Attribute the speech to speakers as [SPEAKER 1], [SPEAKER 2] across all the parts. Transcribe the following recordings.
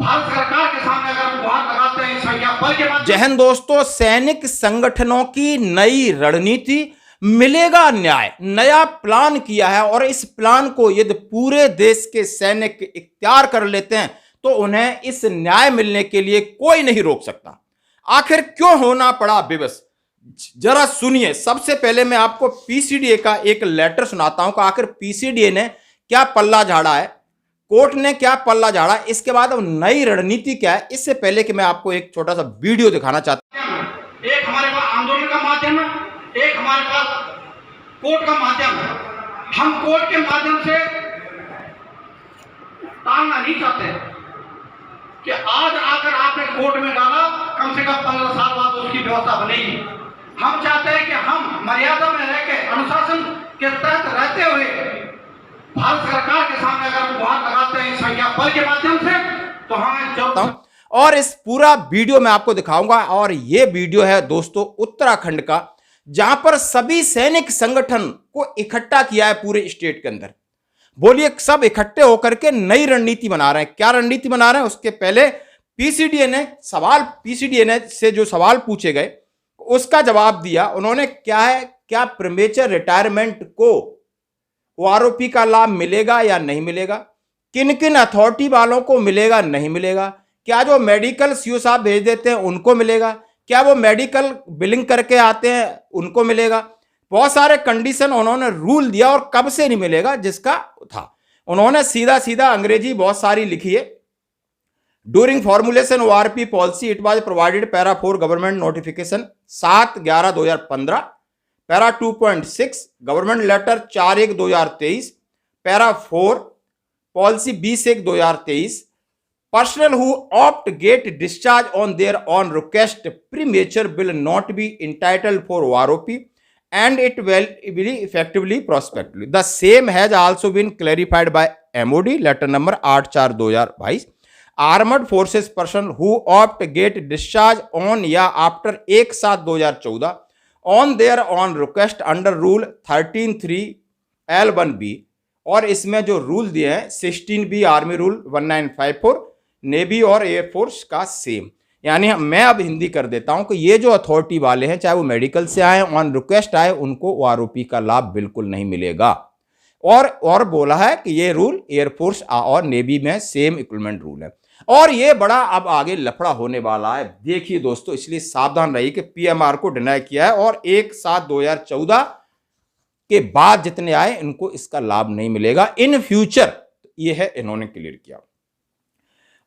[SPEAKER 1] भारत सरकार के सामने अगर हम गुहार लगाते हैं संख्या बल के माध्यम।
[SPEAKER 2] जय हिंद दोस्तों, सैनिक संगठनों की नई रणनीति, मिलेगा न्याय, नया प्लान किया है और इस प्लान को यदि पूरे देश के सैनिक इख्तियार कर लेते हैं तो उन्हें इस न्याय मिलने के लिए कोई नहीं रोक सकता। आखिर क्यों होना पड़ा विवश, जरा सुनिए। सबसे पहले मैं आपको पीसीडीए का एक लेटर सुनाता हूं कि आखिर पीसीडीए ने क्या पल्ला झाड़ा है, कोर्ट ने क्या पल्ला झाड़ा, इसके बाद अब नई रणनीति क्या है। इससे पहले कि मैं आपको एक छोटा सा वीडियो दिखाना चाहता
[SPEAKER 1] हूं। एक हमारे पास आंदोलन का माध्यम है, एक हमारे पास कोर्ट का माध्यम है। हम कोर्ट के माध्यम से टालना नहीं चाहते कि आज आकर आपने कोर्ट में डाला, कम से कम 15 साल बाद उसकी व्यवस्था बनेगी। हम चाहते हैं कि हम मर्यादा में रहकर अनुशासन के तहत रहते हुए भारत सरकार के सामने अगर हम गुहार लगाते हैं संख्या बल के माध्यम से तो हमें जब
[SPEAKER 2] और इस पूरा वीडियो मैं आपको दिखाऊंगा। और यह वीडियो है दोस्तों उत्तराखंड का, जहां पर सभी सैनिक संगठन को इकट्ठा किया है पूरे स्टेट के अंदर। बोलिए, सब इकट्ठे होकर के नई रणनीति बना रहे हैं। क्या रणनीति बना रहे हैं, उसके पहले पीसीडीए ने से जो सवाल पूछे गए उसका जवाब दिया उन्होंने। क्या है, क्या प्रीमेचर रिटायरमेंट को ओआरओपी का लाभ मिलेगा या नहीं मिलेगा, किन किन अथॉरिटी वालों को मिलेगा नहीं मिलेगा, क्या जो मेडिकल सीओ साहब भेज देते हैं उनको मिलेगा, क्या वो मेडिकल बिलिंग करके आते हैं उनको मिलेगा। बहुत सारे कंडीशन उन्होंने रूल दिया और कब से नहीं मिलेगा जिसका था। उन्होंने सीधा सीधा अंग्रेजी बहुत सारी लिखी है। During formulation ORP policy it was provided para 4 government notification 7/11/2015, para 2.6 government letter 4/1/2023, para 4 policy 20/1/2023, personnel who opt get discharge on their own request premature will not be entitled for OROP and it will be effectively prospectively. The same has also been clarified by MOD letter number 8/4/2022. Armed forces person who opt get discharge on या after 1/7/2014 on their own request under rule 13(3)L1B, और इसमें जो rule दिए हैं 16B army rule 1954 navy और air force का same. यानी मैं अब हिंदी कर देता हूं कि ये जो अथॉरिटी वाले हैं, चाहे वो मेडिकल से आए, ऑन रिक्वेस्ट आए, उनको ओआरओपी का लाभ बिल्कुल नहीं मिलेगा। और बोला है कि ये रूल एयरफोर्स और नेवी में सेम इक्विपमेंट रूल है। और ये बड़ा अब आगे लफड़ा होने वाला है, देखिए दोस्तों, इसलिए सावधान रहिए कि पीएमआर को डिनाई किया है और 1/7/2014 के बाद जितने आए इनको इसका लाभ नहीं मिलेगा इन फ्यूचर। ये है इन्होंने क्लियर किया।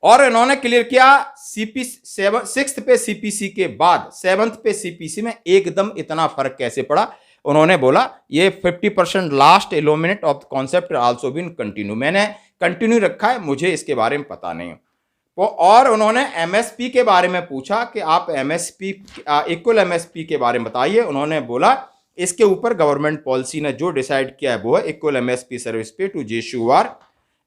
[SPEAKER 2] और इन्होंने क्लियर किया सिक्स्थ पे सीपीसी के बाद 7th पे सीपीसी में एकदम इतना फर्क कैसे पड़ा। उन्होंने बोला ये 50% last eliminate of the concept also been continue, मैंने कंटिन्यू रखा है, मुझे इसके बारे में पता नहीं। और उन्होंने एमएसपी के बारे में पूछा कि आप एमएसपी इक्वल एमएसपी के बारे में बताइए। उन्होंने बोला इसके ऊपर गवर्नमेंट पॉलिसी ने जो डिसाइड किया है वो है इक्वल एमएसपी सर्विस पे टू जेशुआर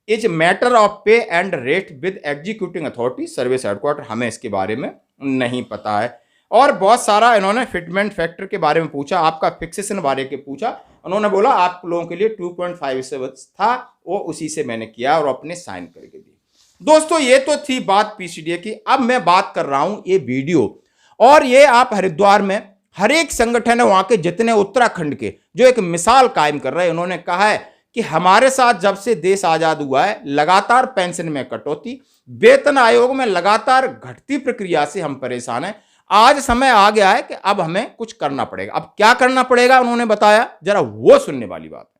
[SPEAKER 2] इज मैटर ऑफ पे and rate with executing authority service headquarter. हमें इसके बारे में नहीं पता है। और बहुत सारा इन्होंने फिटमेंट फैक्टर के बारे में पूछा, आपका फिक्सेशन बारे के पूछा। उन्होंने बोला आप लोगों के लिए 2.57 था, वो उसी से मैंने किया और अपने साइन करके दिए। दोस्तों ये तो थी बात पीसीडीए की। अब मैं बात कर रहा हूं ये वीडियो, और ये आप हरिद्वार में हर एक संगठन है वहां के जितने उत्तराखंड के जो एक मिसाल कायम कर रहे हैं। उन्होंने कहा है कि हमारे साथ जब से देश आजाद हुआ है लगातार पेंशन में कटौती, वेतन आयोग में लगातार घटती प्रक्रिया से हम परेशान हैं। आज समय आ गया है कि अब हमें कुछ करना पड़ेगा। अब क्या करना पड़ेगा उन्होंने बताया, जरा वो सुनने वाली बात है।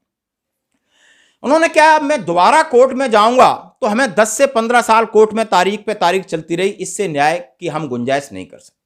[SPEAKER 2] उन्होंने क्या, अब मैं दोबारा कोर्ट में जाऊंगा तो हमें 10 से 15 साल कोर्ट में तारीख पे तारीख चलती रही, इससे न्याय की हम गुंजाइश नहीं कर सकते।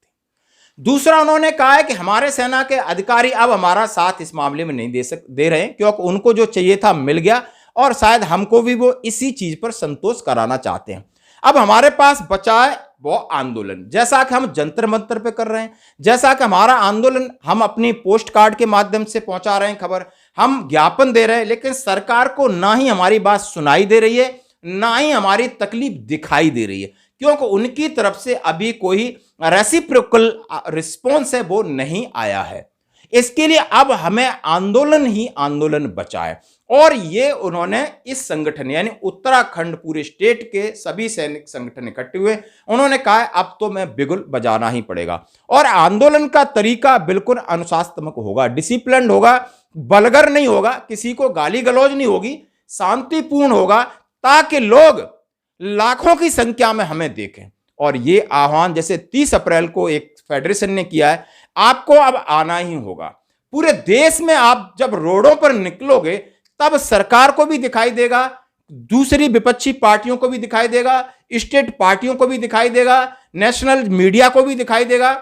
[SPEAKER 2] दूसरा उन्होंने कहा है कि हमारे सेना के अधिकारी अब हमारा साथ इस मामले में नहीं दे रहे क्योंकि उनको जो चाहिए था मिल गया, और शायद हमको भी वो इसी चीज पर संतोष कराना चाहते हैं। अब हमारे पास बचा है वो आंदोलन, जैसा कि हम जंतर मंतर पे कर रहे हैं, जैसा कि हमारा आंदोलन हम अपनी पोस्ट कार्ड के माध्यम से पहुंचा रहे हैं खबर, हम ज्ञापन दे रहे हैं, लेकिन सरकार को ना ही हमारी बात सुनाई दे रही है, ना ही हमारी तकलीफ दिखाई दे रही है, क्योंकि उनकी तरफ से अभी कोई रेसिप्रोकल रिस्पॉन्स है वो नहीं आया है। इसके लिए अब हमें आंदोलन ही आंदोलन बचा है। और ये उन्होंने इस संगठन यानी उत्तराखंड पूरे स्टेट के सभी सैनिक संगठन इकट्ठे हुए, उन्होंने कहा अब तो मैं बिगुल बजाना ही पड़ेगा। और आंदोलन का तरीका बिल्कुल अनुशासनात्मक होगा, डिसिप्लिन होगा, बलगर नहीं होगा, किसी को गाली गलौज नहीं होगी, शांतिपूर्ण होगा, ताकि लोग लाखों की संख्या में हमें देखें। और ये आह्वान जैसे 30 अप्रैल को एक फेडरेशन ने किया है, आपको अब आना ही होगा। पूरे देश में आप जब रोडों पर निकलोगे तब सरकार को भी दिखाई देगा, दूसरी विपक्षी पार्टियों को भी दिखाई देगा, स्टेट पार्टियों को भी दिखाई देगा, नेशनल मीडिया को भी दिखाई देगा,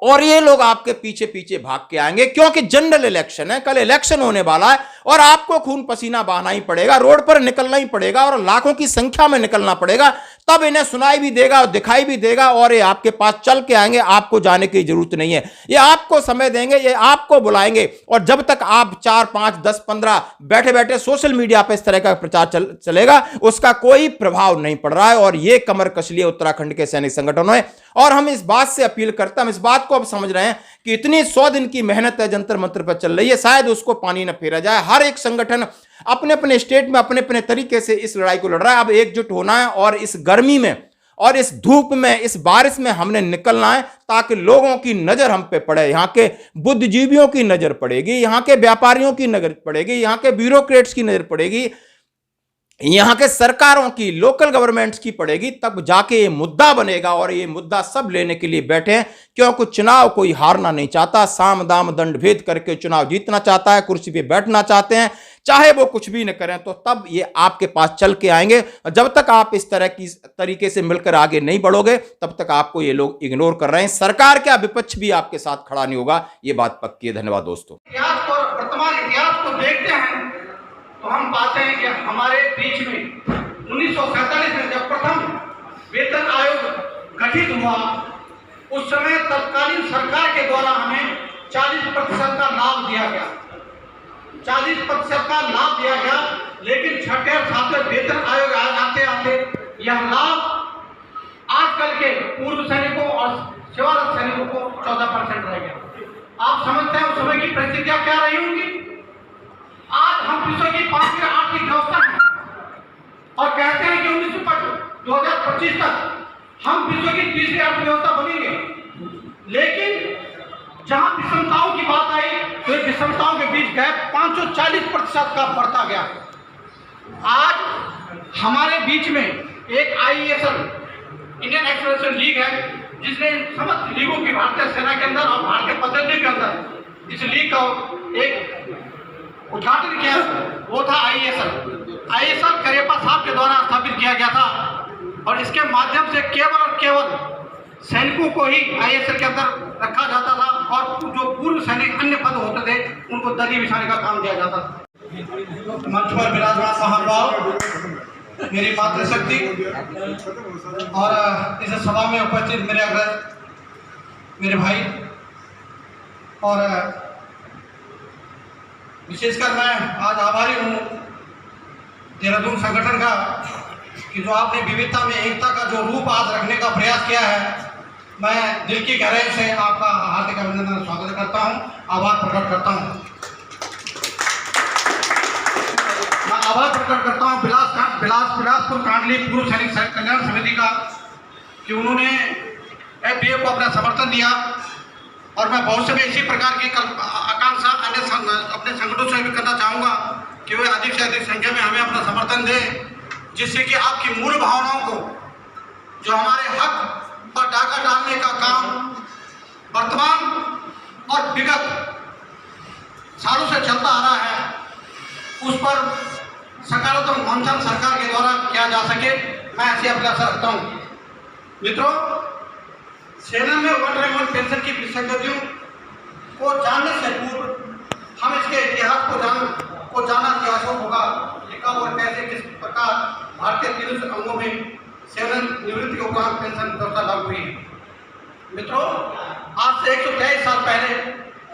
[SPEAKER 2] और ये लोग आपके पीछे पीछे भाग के आएंगे, क्योंकि जनरल इलेक्शन है, कल इलेक्शन होने वाला है और आपको खून पसीना बहाना ही पड़ेगा, रोड पर निकलना ही पड़ेगा और लाखों की संख्या में निकलना पड़ेगा, तब इन्हें सुनाई भी देगा और दिखाई भी देगा और ये आपके पास चल के आएंगे। आपको जाने की जरूरत नहीं है, ये आपको समय देंगे, ये आपको बुलाएंगे। और जब तक आप 4, 5, 10, 15 बैठे बैठे सोशल मीडिया पर इस तरह का प्रचार चलेगा, उसका कोई प्रभाव नहीं पड़ रहा है। और ये कमर कस लिया उत्तराखंड के सैनिक संगठनों ने। और हम इस बात से अपील करते हैं, हम इस बात को अब समझ रहे हैं कि इतनी 100 दिन की मेहनत है जंतर मंतर पर चल रही है, शायद उसको पानी न फेरा जाए। हर एक संगठन अपने अपने स्टेट में अपने अपने तरीके से इस लड़ाई को लड़ रहा है। अब एकजुट होना है और इस गर्मी में और इस धूप में, इस बारिश में हमने निकलना है, ताकि लोगों की नजर हम पे पड़े, यहां के बुद्धिजीवियों की नजर पड़ेगी, यहां के व्यापारियों की नजर पड़ेगी, यहां के ब्यूरोक्रेट्स की नजर पड़ेगी, यहां के सरकारों की, लोकल गवर्नमेंट्स की पड़ेगी, तब जाके ये मुद्दा बनेगा। और ये मुद्दा सब लेने के लिए बैठे हैं, क्योंकि चुनाव कोई हारना नहीं चाहता, साम दाम दंड भेद करके चुनाव जीतना चाहता है, कुर्सी पे बैठना चाहते हैं, चाहे वो कुछ भी न करें। तो तब ये आपके पास चल के आएंगे। जब तक आप इस तरह की तरीके से मिलकर आगे नहीं बढ़ोगे, तब तक आपको ये लोग इग्नोर कर रहे हैं। सरकार क्या, विपक्ष भी आपके साथ खड़ा नहीं होगा, ये बात पक्की है। धन्यवाद दोस्तों।
[SPEAKER 1] इतिहास को, वर्तमान इतिहास को देखते हैं तो हम पाते हैं कि हमारे बीच में 1947 में जब प्रथम वेतन आयोग गठित हुआ, उस समय तत्कालीन सरकार के द्वारा हमें 40% का लाभ दिया गया, 40% का लाभ दिया गया। लेकिन छठे और सातवें वेतन आयोग आते आते यह लाभ आजकल के पूर्व सैनिकों और सेवारत सैनिकों को 14% रह गया। आप समझते हैं उस समय की परिस्थितियां क्या रही होंगी। आज हम विश्व की 5वीं आर्थिक व्यवस्था है और कहते हैं कि 2025 तक हम विश्व की 3री अर्थव्यवस्था बनेंगे। लेकिन जहां विषमताओं की बात आई तो विषमताओं के बीच गैप 540% का बढ़ता गया। आज हमारे बीच में एक IESL इंडियन एक्सप्लोरेशन लीग है, जिसने समस्त लीगों की भारतीय सेना के अंदर और भारतीय पद्धति के अंदर इस लीग का एक उद्घाटन किया, वो था IESL करेपा साहब के द्वारा स्थापित किया गया था। और इसके माध्यम से केवल और केवल सैनिकों को ही IESL के अंदर रखा जाता था और जो पूर्व सैनिक अन्य पद होते थे उनको दली बिछाने का काम दिया जाता था। मंच पर विराजमान महानुभाव, मेरी मातृशक्ति और इस सभा में उपस्थित मेरे अग्रज, मेरे भाई, और विशेषकर मैं आज आभारी हूँ देहरादून संगठन का कि जो आपने विविधता में एकता का जो रूप आज रखने का प्रयास किया है। मैं दिल की गहराई से आपका हार्दिक अभिनंदन स्वागत करता हूँ, आभार प्रकट करता हूँ। मैं आभार प्रकट करता हूँ बिलासपुर कांडली पूर्व सैनिक कल्याण समिति का कि उन्होंने FBA को अपना समर्थन दिया। और मैं भविष्य में इसी प्रकार की आकांक्षा अन्य अपने संगठनों से भी करना चाहूँगा कि वे अधिक से अधिक संख्या में हमें अपना समर्थन दें, जिससे कि आपकी मूल भावनाओं को, जो हमारे हक पर डाका डालने का काम वर्तमान और विगत सालों से चलता आ रहा है, उस पर सकारात्मक मंथन सरकार के द्वारा किया जा सके, मैं ऐसी अभिलाषा रखता हूँ। मित्रों, सेना में 1 पेंशन की विसंगतियों को जानने से पूर्व हम इसके इतिहास को जानना आवश्यक होगा कि कब और कैसे किस प्रकार भारतीय 3 अंगों में सेना निवृत्ति के उपरांत पेंशन व्यवस्था लागू हुई। मित्रों, आज से 123 साल पहले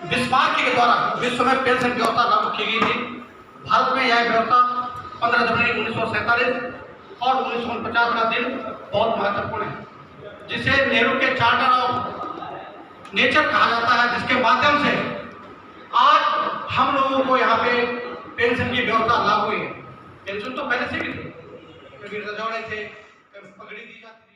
[SPEAKER 1] बिस्मार्क के द्वारा विश्व में पेंशन व्यवस्था लागू की गई थी। भारत में यह व्यवस्था 15 जनवरी 1947 और 1949 का दिन बहुत महत्वपूर्ण है, जिसे नेहरू के चार्टर ऑफ नेचर कहा जाता है, जिसके माध्यम से आज हम लोगों को यहाँ पे पेंशन की व्यवस्था लागू हुई है। पेंशन तो पहले से भी थी, कभी रजौड़े थे, कभी पगड़ी दी जाती थी।